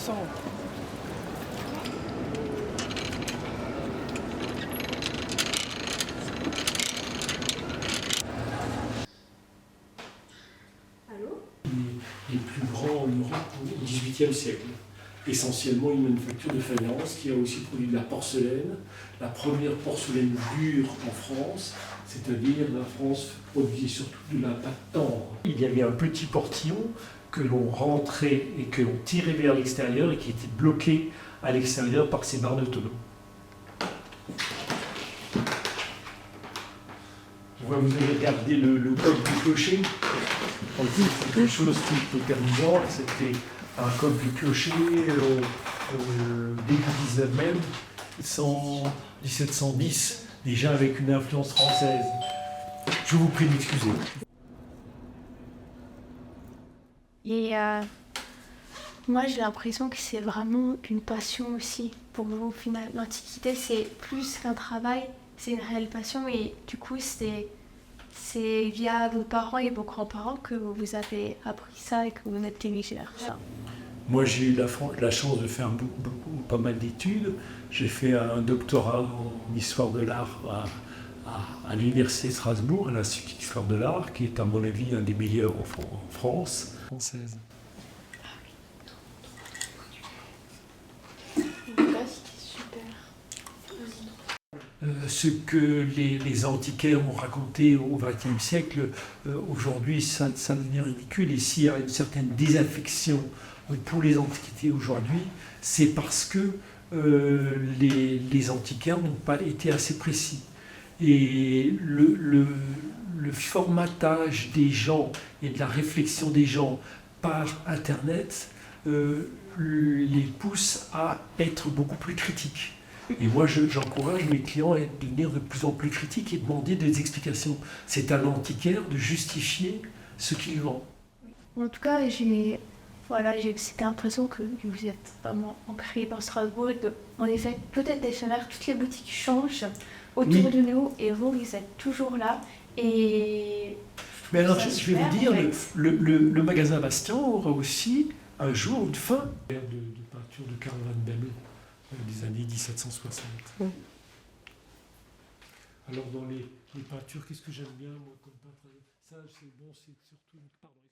sang. Les plus grands en Europe au XVIIIe siècle. Essentiellement une manufacture de faïence qui a aussi produit de la porcelaine, la première porcelaine dure en France, c'est-à-dire la France produisait surtout de la pâte tendre. Il y avait un petit portillon que l'on rentrait et que l'on tirait vers l'extérieur et qui était bloqué à l'extérieur par ces barres de tonneau. Vous avez regardé le coq du clocher. C'est quelque chose qui était amusant. C'était un coq du clocher début 19 même, 1710, déjà avec une influence française. Je vous prie d'excuser. Et moi, j'ai l'impression que c'est vraiment une passion aussi pour vous. Au final, l'Antiquité, c'est plus qu'un travail, c'est une réelle passion. Et du coup, c'est via vos parents et vos grands-parents que vous avez appris ça et que vous êtes dirigé vers ça. Moi, j'ai eu la chance de faire pas mal d'études. J'ai fait un doctorat en histoire de l'art à l'Université de Strasbourg, à l'Institut d'histoire de l'art, qui est à mon avis un des meilleurs en France. Française. Ce que les antiquaires ont raconté au XXe siècle, aujourd'hui, ça devient ridicule. Et s'il y a une certaine désaffection pour les antiquités aujourd'hui, c'est parce que les antiquaires n'ont pas été assez précis. Et le formatage des gens et de la réflexion des gens par Internet les pousse à être beaucoup plus critiques. Et moi, j'encourage mes clients à devenir de plus en plus critiques et demander des explications. C'est à l'antiquaire de justifier ce qu'il vend. En tout cas, j'ai cette impression que vous êtes vraiment ancré dans Strasbourg et que, en effet, peut-être éphémère, toutes les boutiques changent autour de nous et vous êtes toujours là. Et mais alors, je vais vous dire, le magasin Bastien aura aussi un jour une fin. De peinture de Karl van Bemmel des années 1760. Oui. Alors dans les peintures, qu'est-ce que j'aime bien moi comme peintre? Ça c'est bon, c'est surtout... Pardon.